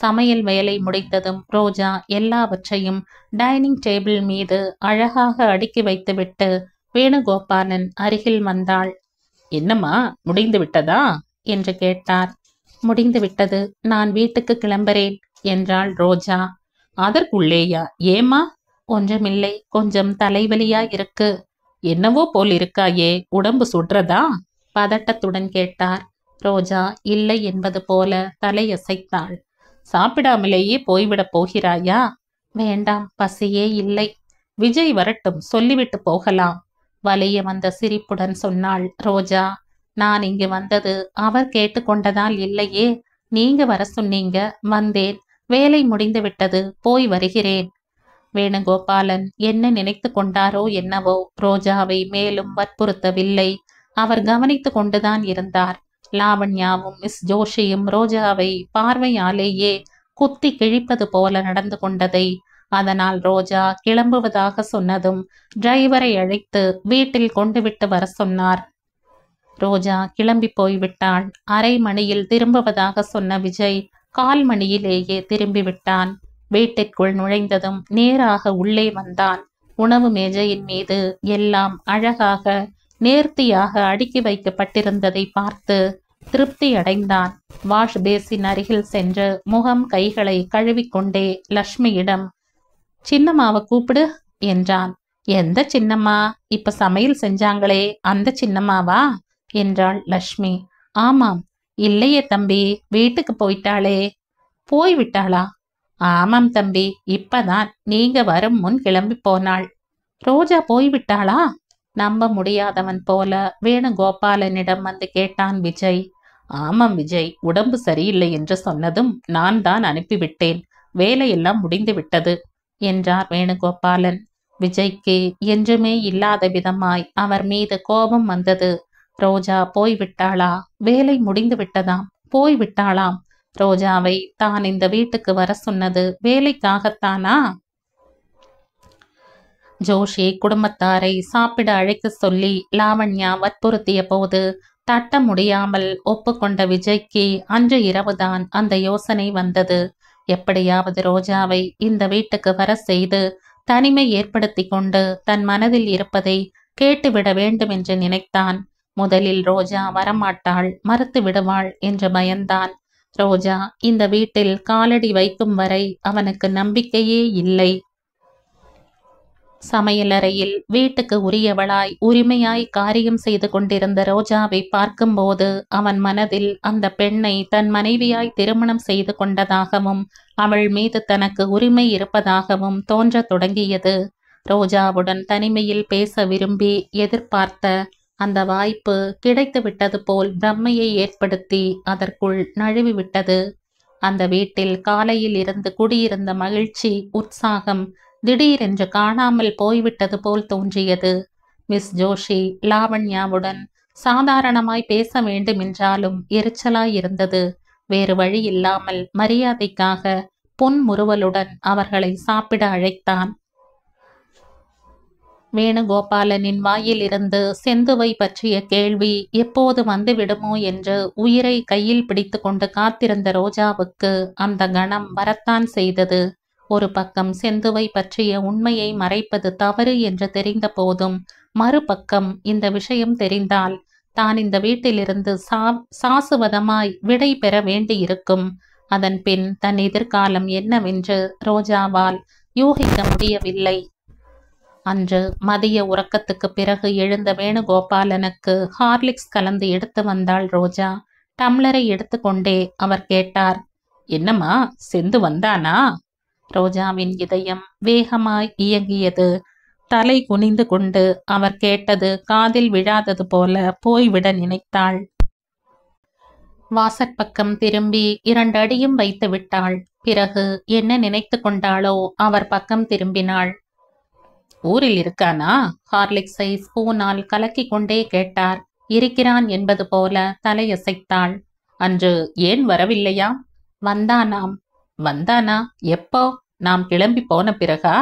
சமையல் வேலை முடித்ததும் ரோஜா எல்லாவற்றையும் டைனிங் டேபிள் மீது அழகாக அடுக்கி வைத்துவிட்டு வேணுகோபாலன் அருகில் வந்தாள். என்னம்மா, முடிந்து விட்டதா என்று கேட்டார். முடிந்து விட்டது, நான் வீட்டுக்கு கிளம்புறேன் என்றாள் ரோஜா. அதற்குள்ளேயா? ஏமா? ஒன்றுமில்லை, கொஞ்சம் தலைவலியா இருக்கு. என்னவோ போல் இருக்காயே, உடம்பு சுடுறதா? பதட்டத்துடன் கேட்டார். ரோஜா இல்லை என்பது போல தலையசைத்தாள். சாப்பிடாமலேயே போய்விடப் போகிறாயா? வேண்டாம், பசியே இல்லை. விஜய் வரட்டும், சொல்லிவிட்டு போகலாம். வலிய வந்த சிரிப்புடன் சொன்னாள் ரோஜா. நான் இங்கு வந்தது அவர் கேட்டுக்கொண்டதால் இல்லையே, நீங்க வர சொன்னீங்க, வந்தேன். வேலை முடிந்து விட்டது, போய் வருகிறேன். வேணுகோபாலன் என்ன நினைத்து கொண்டாரோ என்னவோ ரோஜாவை மேலும் வற்புறுத்தவில்லை. அவர் கவனித்து கொண்டுதான் இருந்தார். லாவண்யாவும் மிஸ் ஜோஷியும் ரோஜாவை பார்வையாலேயே குத்தி கிழிப்பது போல நடந்து கொண்டதை, அதனால் ரோஜா கிளம்புவதாக சொன்னதும் டிரைவரை அழைத்து வீட்டில் கொண்டு விட்டு வர சொன்னார். ரோஜா கிளம்பி போய்விட்டாள். அரை மணியில் திரும்புவதாக சொன்ன விஜய் 1/4 மணியிலேயே திரும்பிவிட்டான். வீட்டிற்குள் நுழைந்ததும் நேராக உள்ளே வந்தான். உணவு மேஜையின் மீது எல்லாம் அழகாக நேர்த்தியாக அடுக்கி வைக்கப்பட்டிருந்ததை பார்த்து திருப்தி அடைந்தான். வாஷ் பேசின் அருகில் சென்று முகம் கைகளை கழுவிக்கொண்டே லக்ஷ்மியிடம், சின்னம்மாவை கூப்பிடு என்றான். எந்த சின்னம்மா? இப்ப சமையல் செஞ்சாங்களே அந்த சின்னம்மாவா என்றாள் லக்ஷ்மி. ஆமாம். இல்லையே தம்பி, வீட்டுக்கு போயிட்டாளே. போய்விட்டாளா? ஆமாம் தம்பி, இப்பதான் நீங்க வரும் முன் கிளம்பி போனாள். ரோஜா போய்விட்டாளா? நம்ப முடியாதவன் போல வேணுகோபாலனிடம் வந்து கேட்டான் விஜய். ஆமாம் விஜய், உடம்பு சரியில்லை என்று சொன்னதும் நான் தான் அனுப்பிவிட்டேன். வேலையெல்லாம் முடிந்து விட்டது என்றார் வேணுகோபாலன். விஜய்க்கு என்றுமே இல்லாத விதமாய் அவர் மீது கோபம் வந்தது. ரோஜா போய்விட்டாளா? வேலை முடிந்து விட்டதாம். போய்விட்டாளாம். ரோஜாவை தான் இந்த வீட்டுக்கு வர சொன்னது வேலைக்காகத்தானா? ஜோஷி குடும்பத்தாரை சாப்பிட அழைக்க சொல்லி லாவண்யா வற்புறுத்திய போது தட்ட முடியாமல் ஒப்புக்கொண்ட விஜய்க்கு அன்று இரவுதான் அந்த யோசனை வந்தது. எப்படியாவது ரோஜாவை இந்த வீட்டுக்கு வர செய்து தனிமை ஏற்படுத்தி கொண்டு தன் மனதில் இருப்பதை கேட்டுவிட வேண்டும் என்று நினைத்தான். முதலில் ரோஜா வரமாட்டாள், மறுத்து விடுவாள் என்று பயந்தான். ரோஜா இந்த வீட்டில் காலடி வைக்கும் வரை அவனுக்கு நம்பிக்கையே இல்லை. சமையலறையில் வீட்டுக்கு உரியவளாய் உரிமையாய் காரியம் செய்து கொண்டிருந்த ரோஜாவை பார்க்கும்போது அவன் மனதில் அந்த பெண்ணை தன் மனைவியாய் திருமணம் செய்து கொண்டதாகவும் அவள் மீது தனக்கு உரிமை இருப்பதாகவும் தோன்றத் தொடங்கியது. ரோஜாவுடன் தனிமையில் பேச விரும்பி எதிர்பார்த்த அந்த வாய்ப்பு கிடைத்து விட்டது போல் பிரம்மையை ஏற்படுத்தி அதற்குள் நழுவிவிட்டது. அந்த வீட்டில் காலையில் இருந்து குடியிருந்த மகிழ்ச்சி, உற்சாகம் திடீரென்று காணாமல் போய்விட்டது போல் தோன்றியது. மிஸ் ஜோஷி லாவண்யாவுடன் சாதாரணமாய் பேச வேண்டுமென்றாலும் எரிச்சலாயிருந்தது. வேறு வழி இல்லாமல் மரியாதைக்காக புன்முறுவலுடன் அவர்களை சாப்பிட அழைத்தான். வேணுகோபாலனின் வாயிலிருந்து செந்துவை பற்றிய கேள்வி எப்போது வந்து விடுமோ என்று உயிரை கையில் பிடித்து கொண்டு காத்திருந்த ரோஜாவுக்கு அந்த கணம் வரத்தான் செய்தது. ஒரு பக்கம் செந்துவை பற்றிய உண்மையை மறைப்பது தவறு என்று தெரிந்த போதும் மறுபக்கம் இந்த விஷயம் தெரிந்தால் தான் இந்த வீட்டிலிருந்து சாசுவதமாய் விடை பெற வேண்டியிருக்கும். அதன் பின் தன் எதிர்காலம் என்னவென்று ரோஜாவால் யூகிக்க முடியவில்லை. அன்று மதிய உறக்கத்துக்கு பிறகு எழுந்த வேணுகோபாலனுக்கு ஹார்லிக்ஸ் கலந்து எடுத்து வந்தாள் ரோஜா. டம்ளரை எடுத்துக்கொண்டே அவர் கேட்டார், என்னம்மா, செந்து வந்தானா? ரோஜாவின் இதயம் வேகமாய் இயங்கியது. தலை குனிந்து கொண்டு அவர் கேட்டது காதில் விழாதது போல போய்விட நினைத்தாள். வாசற்பக்கம் திரும்பி 2 அடியும் வைத்து விட்டாள். பிறகு என்ன நினைத்து கொண்டாளோ அவர் பக்கம் திரும்பினாள். ஊரில் இருக்கானா? ஹார்லிக்ஸை ஸ்பூனால் கலக்கி கொண்டே கேட்டார். இருக்கிறான் என்பது போல தலையசைத்தாள். அன்று ஏன் வரவில்லையா? வந்தானாம். வந்தானா? எப்போ? நாம் கிளம்பி போன பிறகா?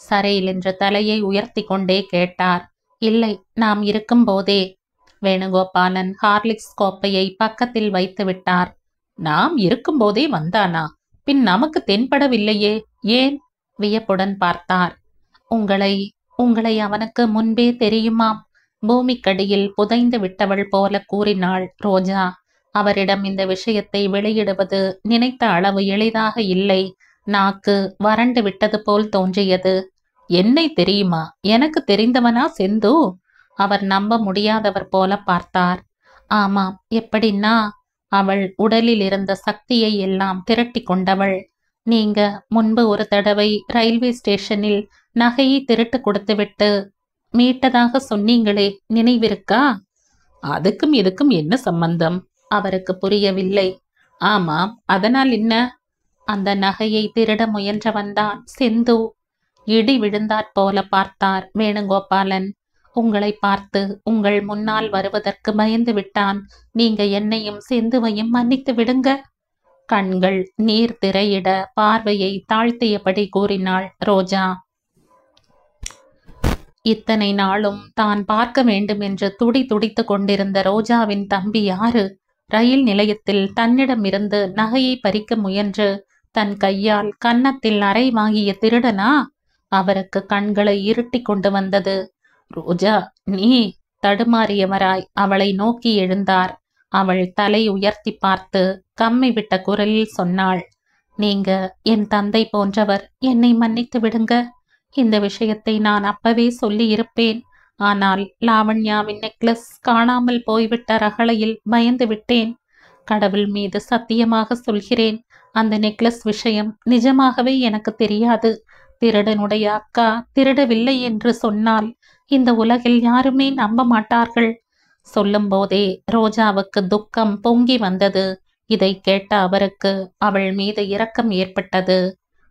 சரையில் என்ற தலையை உயர்த்தி கொண்டே கேட்டார். இல்லை, நாம் இருக்கும் போதே. வேணுகோபாலன் ஹார்லிக்ஸ் கோப்பையை பக்கத்தில் வைத்து விட்டார். நாம் இருக்கும்போதே வந்தானா? பின் நமக்கு தென்படவில்லையே, ஏன்? வியப்புடன் பார்த்தார். உங்களை அவனுக்கு முன்பே தெரியுமாம். பூமிக்கடியில் புதைந்து விட்டவள் போல கூறினாள் ரோஜா. அவரிடம் இந்த விஷயத்தை வெளியிடுவது நினைத்த அளவு எளிதாக இல்லை. நாக்கு வறண்டு விட்டது போல் தோன்றியது. என்னை தெரியுமா? எனக்கு தெரிந்தவனா செந்து? அவர் நம்ப முடியாதவர் போல பார்த்தார். ஆமாம், எப்படின்னா? அவள் உடலில் இருந்த சக்தியை எல்லாம் திரட்டி கொண்டவள். நீங்க முன்பு ஒரு தடவை ரயில்வே ஸ்டேஷனில் நகையை திருட்டு கொடுத்துவிட்டு மீட்டதாக சொன்னீங்களே, நினைவிருக்கா? அதுக்கும் இதுக்கும் என்ன சம்பந்தம்? அவருக்கு புரியவில்லை. ஆமாம், அதனால் என்ன? அந்த நகையை திருட முயன்றவன்தான் செந்து. இடி விழுந்தாற் போல பார்த்தார் வேணுகோபாலன். உங்களை பார்த்து உங்கள் முன்னால் வருவதற்கு பயந்து விட்டான். நீங்க என்னையும் செந்துவையும் மன்னித்து விடுங்க. கண்கள் நீர் திரையிட பார்வையை தாழ்த்தியபடி கூறினாள் ரோஜா. இத்தனை நாளும் தான் பார்க்க வேண்டும் என்று துடித்து கொண்டிருந்த ரோஜாவின் தம்பி யாரு? ரயில் நிலையத்தில் தன்னிடமிருந்து நகையை பறிக்க முயன்று தன் கையால் கன்னத்தில் அறை வாங்கிய திருடனா? அவருக்கு கண்களை இருட்டி கொண்டு வந்தது. ரோஜா, நீ? தடுமாறியவராய் அவளை நோக்கி எழுந்தார். அவள் தலை உயர்த்தி பார்த்து கம்மி விட்ட குரலில் சொன்னாள், நீங்க என் தந்தை போன்றவர், என்னை மன்னித்து விடுங்க. இந்த விஷயத்தை நான் அப்பவே சொல்லி இருப்பேன். ஆனால் லாவண்யாவின் நெக்லஸ் காணாமல் போய்விட்ட ரகளையில் பயந்து விட்டேன். கடவுள் மீது சத்தியமாக சொல்கிறேன், அந்த நெக்லஸ் விஷயம் நிஜமாகவே எனக்கு தெரியாது. திருடனுடைய அக்கா திருடவில்லை என்று சொன்னால் இந்த உலகில் யாருமே நம்ப மாட்டார்கள். சொல்லும் போதே ரோஜாவுக்கு துக்கம் பொங்கி வந்தது. இதை கேட்ட அவருக்கு அவள் மீது இரக்கம் ஏற்பட்டது.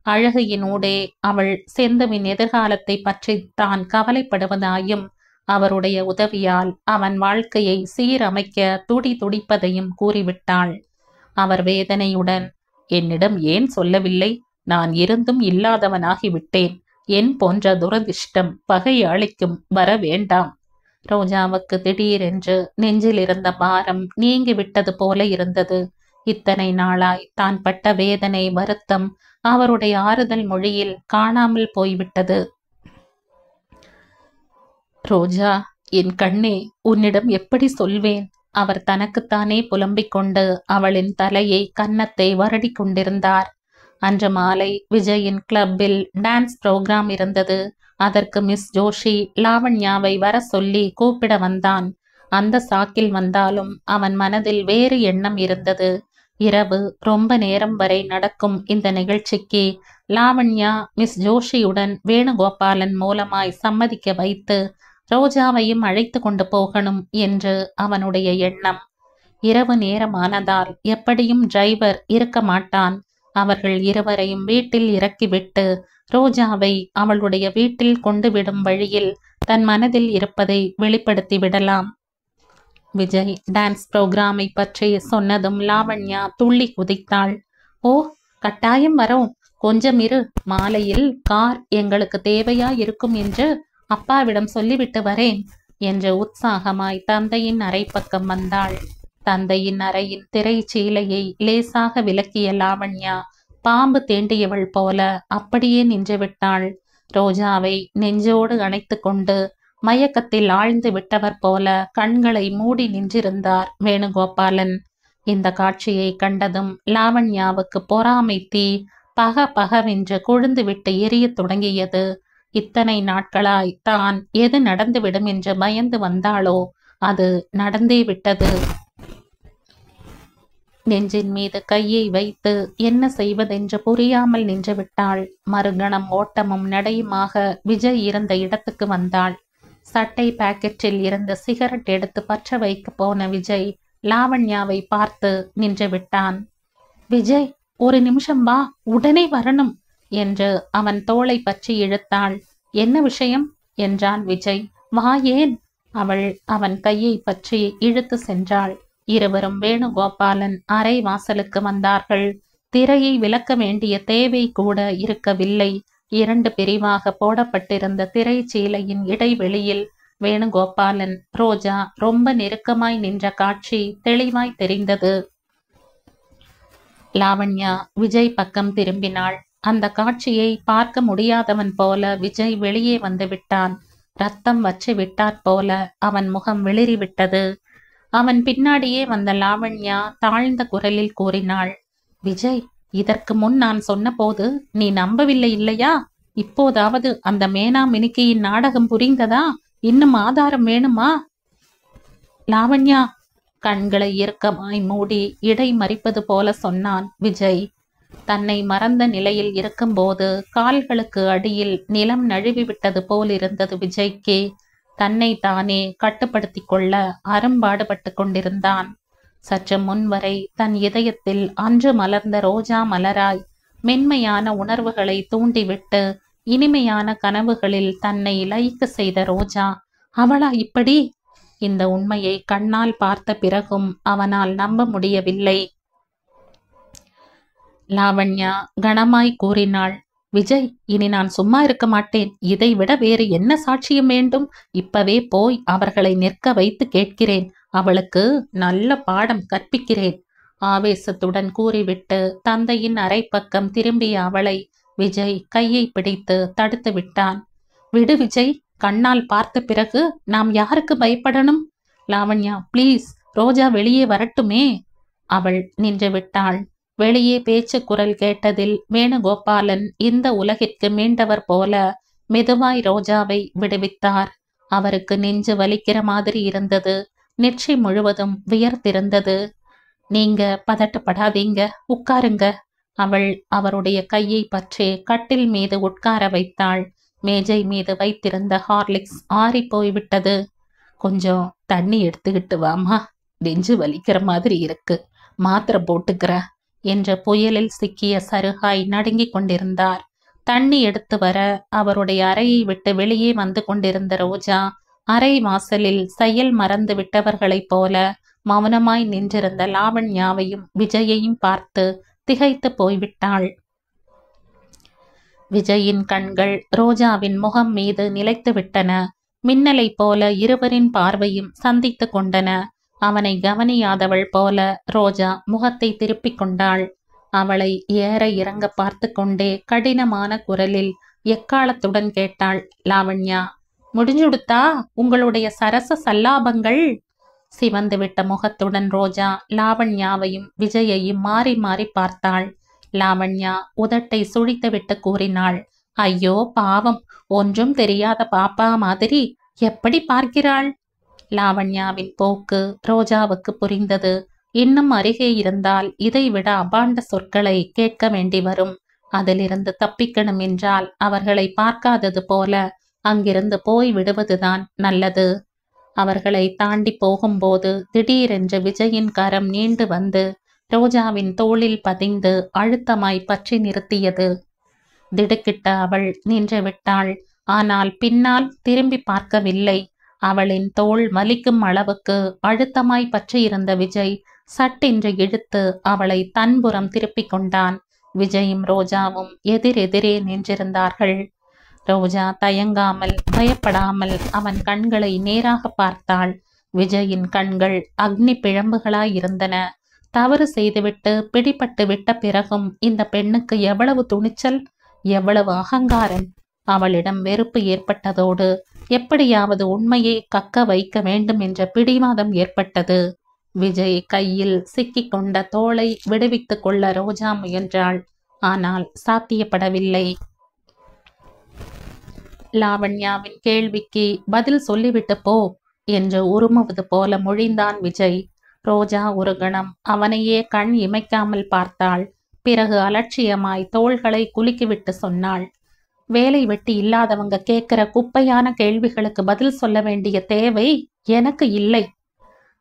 அழகையினூடே அவள் செந்துவின் எதிர்காலத்தை பற்றி தான் கவலைப்படுவதாயும் அவருடைய உதவியால் அவன் வாழ்க்கையை சீரமைக்க துடிப்பதையும் கூறிவிட்டாள். அவர் வேதனையுடன், என்னிடம் ஏன் சொல்லவில்லை? நான் இருந்தும் இல்லாதவனாகிவிட்டேன். என் போன்ற துரதிர்ஷ்டம் பகையாளிக்கும் வர வேண்டாம். ரோஜாவுக்கு திடீரென்று நெஞ்சில் இருந்த பாரம் நீங்கிவிட்டது போல இருந்தது. இத்தனை நாளாய் தான் பட்ட வேதனை, வருத்தம் அவருடைய ஆறுதல் மொழியில் காணாமல் போய்விட்டது. ரோஜா, என் கண்ணே, உன்னிடம் எப்படி சொல்வேன்? அவர் தனக்குத்தானே புலம்பிக் கொண்டு அவளின் தலையை, கன்னத்தை வருடி கொண்டிருந்தார். அன்று மாலை விஜயின் கிளப்பில் டான்ஸ் புரோகிராம் இருந்தது. அதற்கு மிஸ் ஜோஷி லாவண்யாவை வர சொல்லி கூப்பிட வந்தான். அந்த சாக்கில் வந்தாலும் அவன் மனதில் வேறு எண்ணம் இருந்தது. இரவு ரொம்ப நேரம் வரை நடக்கும் இந்த நிகழ்ச்சிக்கு லாவண்யா மிஸ் ஜோஷியுடன் வேணுகோபாலன் மூலமாய் சம்மதிக்க வைத்து ரோஜாவையும் அழைத்து கொண்டு போகணும் என்று அவனுடைய எண்ணம். இரவு நேரமானதால் எப்படியும் டிரைவர் இருக்க மாட்டான். அவர்கள் இருவரையும் வீட்டில் இறக்கிவிட்டு ரோஜாவை அவளுடைய வீட்டில் கொண்டு விடும் வழியில் தன் மனதில் இருப்பதை வெளிப்படுத்தி விடலாம். விஜய் டான்ஸ் புரோகிராமை பற்றி சொன்னதும் லாவண்யா துள்ளி குதித்தாள். ஓ, கட்டாயம் வரோம், கொஞ்சம் இரு, மாலையில் கார் எங்களுக்கு தேவையா இருக்கும் என்று அப்பாவிடம் சொல்லிவிட்டு வரேன் என்று உற்சாகமாய் தந்தையின் அறை பக்கம் வந்தாள். தந்தையின் அறையின் திரைச்சீலையை லேசாக விலக்கிய லாவண்யா பாம்பு தேண்டியவள் போல அப்படியே நின்று விட்டாள். ரோஜாவை நெஞ்சோடு அணைத்து கொண்டு மயக்கத்தில் ஆழ்ந்து விட்டவர் போல கண்களை மூடி நின்றிருந்தார் வேணுகோபாலன். இந்த காட்சியை கண்டதும் லாவண்யாவுக்கு பொறாமை தீ பகவென்று கொழுந்து விட்டு எரிய தொடங்கியது. இத்தனை நாட்களாய் தான் எது நடந்துவிடும் என்று பயந்து வந்தாளோ அது நடந்தே விட்டது. நெஞ்சின் மீது கையை வைத்து என்ன செய்வதென்று புரியாமல் நின்று விட்டாள். மறுகணம் ஓட்டமும் நடையுமாக விஜய் இருந்த இடத்துக்கு வந்தாள். சட்டை பாக்கெட்டில் இருந்த சிகரெட் எடுத்து பற்ற வைக்க போன விஜய் லாவண்யாவை பார்த்து நின்று விட்டான். விஜய், ஒரு நிமிஷம் வா, உடனே வரணும் என்று அவன் தோளை பற்றி இழுத்தாள். என்ன விஷயம் என்றான் விஜய். வா. ஏன்? அவள் அவன் கையை பற்றி இழுத்து சென்றாள். இருவரும் வேணுகோபாலன் அறை வாசலுக்கு வந்தார்கள். திரையை விலக்க வேண்டிய தேவை கூட இருக்கவில்லை. இரண்டு பிரிவாக போடப்பட்டிருந்த திரைச்சீலையின் இடைவெளியில் வேணுகோபாலன் ரோஜா ரொம்ப நெருக்கமாய் நின்ற காட்சி தெளிவாய் தெரிந்தது. லாவண்யா விஜய் பக்கம் திரும்பினாள். அந்த காட்சியை பார்க்க முடியாதவன் போல விஜய் வெளியே வந்து விட்டான். ரத்தம் வச்சு விட்டாற் போல அவன் முகம் வெளிறிவிட்டது. அவன் பின்னாடியே வந்த லாவண்யா தாழ்ந்த குரலில் கூறினாள். விஜய், இதற்கு முன் நான் சொன்னபோது நீ நம்பவில்லை இல்லையா? இப்போதாவது அந்த மேனா மினுக்கியின் நாடகம் புரிந்ததா? இன்னும் ஆதாரம் வேணுமா? லாவண்யா கண்களை இறுக்கமாய் மூடி இடை மறிப்பது போல சொன்னான் விஜய். தன்னை மறந்த நிலையில் இருக்கும்போது கால்களுக்கு அடியில் நிலம் நழுவி விட்டது போல் இருந்தது விஜய்க்கு. தன்னை தானே கட்டுப்படுத்தி கொள்ள அரும்பாடுபட்டு கொண்டிருந்தான். சற்று முன்வரை தன் இதயத்தில் அன்று மலர்ந்த ரோஜா மலராய் மென்மையான உணர்வுகளை தூண்டிவிட்டு இனிமையான கனவுகளில் தன்னை லயிக்க செய்த ரோஜா அவளா இப்படி? இந்த உண்மையை கண்ணால் பார்த்த பிறகும் அவனால் நம்ப முடியவில்லை. லாவண்யா கனமாய் கூறினாள். விஜய், இனி நான் சும்மா இருக்க மாட்டேன். இதைவிட வேறு என்ன சாட்சியம் வேண்டும்? இப்பவே போய் அவர்களை நிற்க வைத்து கேட்கிறேன். அவளுக்கு நல்ல பாடம் கற்பிக்கிறேன் ஆவேசத்துடன் கூறிவிட்டு தந்தையின் அறை பக்கம் திரும்பிய அவளை விஜய் கையை பிடித்து தடுத்து விட்டான். விடு விஜய், கண்ணால் பார்த்த பிறகு நாம் யாருக்கு பயப்படணும்? லாவண்யா, ப்ளீஸ், ரோஜா வெளியே வரட்டுமே. அவள் நின்று விட்டாள். வெளியே பேச்சு குரல் கேட்டதில் வேணுகோபாலன் இந்த உலகிற்கு மீண்டவர் போல மெதுவாய் ரோஜாவை விடுவித்தார். அவருக்கு நெஞ்சு வலிக்கிற மாதிரி இருந்தது. நெற்றி முழுவதும் வியர்த்திருந்தது. நீங்க பதட்டப்படாதீங்க, உட்காருங்க. அவள் அவருடைய கையை பற்றி கட்டில் மீது உட்கார வைத்தாள். மேஜை மீது வைத்திருந்த ஹார்லிக்ஸ் ஆறி போய்விட்டது. கொஞ்சம் தண்ணி எடுத்துக்கிட்டு வாமா, நெஞ்சு வலிக்கிற மாதிரி இருக்கு, மாத்திரை போட்டுக்கிற என்ற புயலில் சிக்கிய சருகாய் நடுங்கிக் கொண்டிருந்தார். தண்ணி எடுத்து வர அவருடைய அறையை விட்டு வெளியே வந்து கொண்டிருந்த ரோஜா அறை வாசலில் செயல் மறந்து விட்டவர்களைப் போல மௌனமாய் நின்றிருந்த லாவண்யாவையும் விஜயையும் பார்த்து திகைத்து போய்விட்டாள். விஜயின் கண்கள் ரோஜாவின் முகம் மீது நிலைத்து விட்டன. மின்னலை போல இருவரின் பார்வையும் சந்தித்து கொண்டன. அவனை கவனியாதவள் போல ரோஜா முகத்தை திருப்பிக் கொண்டாள். அவளை ஏற இறங்க பார்த்து கொண்டே கடினமான குரலில் எக்காலத்துடன் கேட்டாள். லாவண்யா, முடிஞ்சுடுத்தா உங்களுடைய சரச சல்லாபங்கள்? சிவந்துவிட்ட முகத்துடன் ரோஜா லாவண்யாவையும் விஜயையும் மாறி மாறி பார்த்தாள். லாவண்யா உதட்டை சுழித்துவிட்டு கூறினாள், ஐயோ பாவம், ஒன்றும் தெரியாத பாப்பா மாதிரி எப்படி பார்க்கிறாள்? லாவண்யாவின் போக்கு ரோஜாவுக்கு புரிந்தது. இன்னும் அருகே இருந்தால் இதைவிட அபாண்ட சொற்களை கேட்க வேண்டி வரும். அதிலிருந்து தப்பிக்கணும் என்றால் அவர்களை பார்க்காதது போல அங்கிருந்து போய் விடுவதுதான் நல்லது. அவர்களை தாண்டி போகும்போது திடீரென்று விஜயின் கரம் நீண்டு வந்து ரோஜாவின் தோளில் பதிந்து அழுத்தமாய் பற்றி நிறுத்தியது. திடுக்கிட்ட அவள் நின்று விட்டாள். ஆனால் பின்னால் திரும்பி பார்க்கவில்லை. அவளின் தோள் வலிக்கும் அளவுக்கு அழுத்தமாய் பற்றி இருந்த விஜய் சட்டென்று இழுத்து அவளை தன்புறம் திருப்பிக் கொண்டான். விஜயும் ரோஜாவும் எதிரெதிரே நின்றிருந்தார்கள். ரோஜா தயங்காமல் பயப்படாமல் அவன் கண்களை நேராக பார்த்தாள். விஜயின் கண்கள் அக்னி பிழம்புகளாயிருந்தன. தவறு செய்துவிட்டு பிடிபட்டு விட்ட பிறகும் இந்த பெண்ணுக்கு எவ்வளவு துணிச்சல், எவ்வளவு அகங்காரம்! அவளிடம் வெறுப்பு ஏற்பட்டதோடு எப்படியாவது உண்மையை கக்க வைக்க வேண்டும் என்ற பிடிவாதம் ஏற்பட்டது. விஜய் கையில் சிக்கிக் கொண்ட தோளை விடுவித்துக் கொள்ள ரோஜா முயன்றாள். ஆனால் சாத்தியப்படவில்லை. லாவண்யாவின் கேள்விக்கு பதில் சொல்லிவிட்டு போ என்று உருமுவது போல மொழிந்தான் விஜய். ரோஜா ஒரு கணம் அவனையே கண் இமைக்காமல் பார்த்தாள். பிறகு அலட்சியமாய் தோள்களை குலுக்கிவிட்டு சொன்னாள், வேலை வெட்டி இல்லாதவங்க கேட்கிற குப்பையான கேள்விகளுக்கு பதில் சொல்ல வேண்டிய தேவை எனக்கு இல்லை.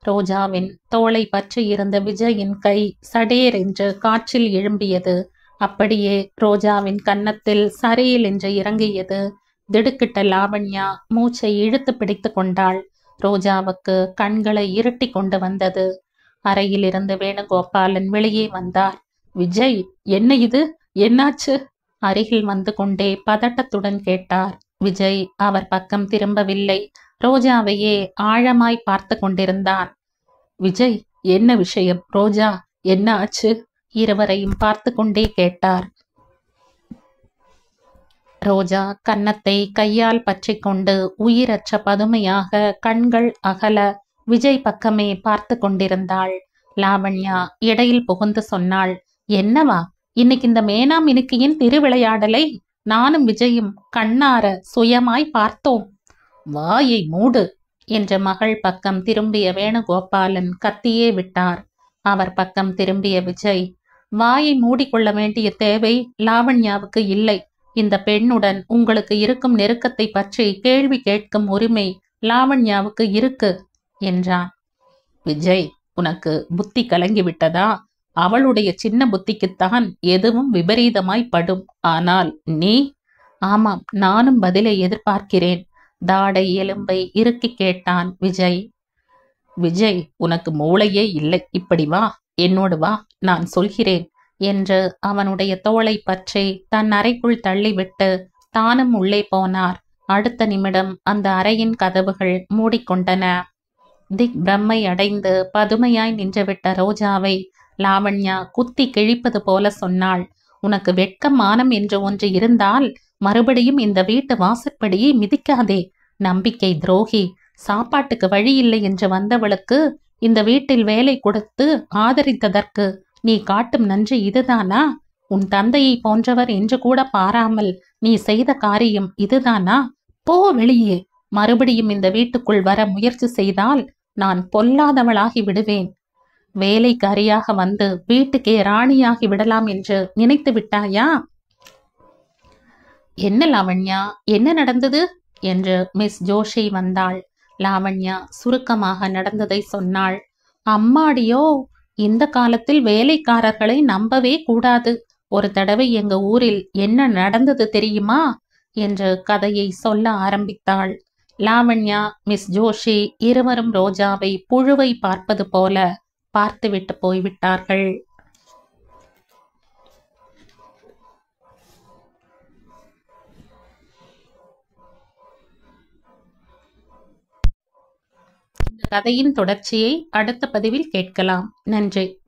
ரோஜாவின் தோளை பற்றி இருந்த விஜயின் கை சடேர் என்று காற்றில் எழும்பியது. அப்படியே ரோஜாவின் கன்னத்தில் சரையில் என்று இறங்கியது. திடுக்கிட்ட லாவண்யா மூச்சை இழுத்து பிடித்து கொண்டாள். ரோஜாவுக்கு கண்களை இருட்டி கொண்டு வந்தது. அறையிலிருந்து வேணுகோபாலன் வெளியே வந்தார். விஜய், என்ன இது, என்னாச்சு? அருகில் வந்து கொண்டே பதட்டத்துடன் கேட்டார். விஜய் அவர் பக்கம் திரும்பவில்லை. ரோஜாவையே ஆழமாய் பார்த்து கொண்டிருந்தான். விஜய், என்ன விஷயம்? ரோஜா, என்ன ஆச்சு? இருவரையும் பார்த்து கொண்டே கேட்டார். ரோஜா கன்னத்தை கையால் பற்றி கொண்டு உயிரற்ற பதுமையாக கண்கள் அகல விஜய் பக்கமே பார்த்து கொண்டிருந்தாள். லாவண்யா இடையில் புகுந்து சொன்னாள், என்னவா, இன்னைக்கு இந்த மேனாமினுக்கியின் திருவிளையாடலை நானும் விஜயும் கண்ணார சுயமாய் பார்த்தோம். வாயை மூடு என்ற மகள் பக்கம் திரும்பிய வேணுகோபாலன் கத்தியே விட்டார். அவர் பக்கம் திரும்பிய விஜய், வாயை மூடிக்கொள்ள வேண்டிய தேவை லாவண்யாவுக்கு இல்லை. இந்த பெண்ணுடன் உங்களுக்கு இருக்கும் நெருக்கத்தை பற்றி கேள்வி கேட்கும் உரிமை லாவண்யாவுக்கு இருக்கு என்றான். விஜய், உனக்கு புத்தி கலங்கி விட்டதா? அவளுடைய சின்ன புத்திக்குத்தான் எதுவும் விபரீதமாய் படும். ஆனால் நீ? ஆமாம், நானும் பதிலை எதிர்பார்க்கிறேன். தாடை எலும்பை இறுக்கி கேட்டான் விஜய். விஜய், உனக்கு மூளையே இல்லை. இப்படி வா, என்னோடு வா, நான் சொல்கிறேன் என்று அவனுடைய தோளை பற்றி தன் அறைக்குள் தள்ளிவிட்டு தானும் உள்ளே போனார். அடுத்த நிமிடம் அந்த அறையின் கதவுகள் மூடிக்கொண்டன. திக் பிரம்மை அடைந்து பதுமையாய் நின்றுவிட்ட ரோஜாவை லாவண்யா குத்தி கிழிப்பது போல சொன்னாள், உனக்கு வெட்கம் மானம் என்று ஒன்று இருந்தால் மறுபடியும் இந்த வீட்டு வாசற்படியை மிதிக்காதே. நம்பிக்கை துரோகி! சாப்பாட்டுக்கு வழி இல்லை என்று வந்தவளுக்கு இந்த வீட்டில் வேலை கொடுத்து ஆதரித்ததற்கு நீ காட்டும் நன்றி இதுதானா? உன் தந்தையை போன்றவர் என்று கூட பாராமல் நீ செய்த காரியம் இதுதானா? போ வெளியே. மறுபடியும் இந்த வீட்டுக்குள் வர முயற்சி செய்தால் நான் பொல்லாதவளாகி விடுவேன். வேலைக்காரியாக வந்து வீட்டுக்கே ராணியாகி விடலாம் என்று நினைத்து விட்டாயா? என்ன லாவண்யா, என்ன நடந்தது என்று மிஸ் ஜோஷி வந்தாள். லாவண்யா சுருக்கமாக நடந்ததை சொன்னாள். அம்மாடியோ, இந்த காலத்தில் வேலைக்காரர்களை நம்பவே கூடாது. ஒரு தடவை எங்க ஊரில் என்ன நடந்தது தெரியுமா என்று கதையை சொல்ல ஆரம்பித்தாள். லாவண்யா, மிஸ் ஜோஷி இருவரும் ரோஜாவை புழுவை பார்ப்பது போல பார்த்துவிட்டு போய்விட்டார்கள். இந்த கதையின் தொடர்ச்சியை அடுத்த பதிவில் கேட்கலாம். நன்றி.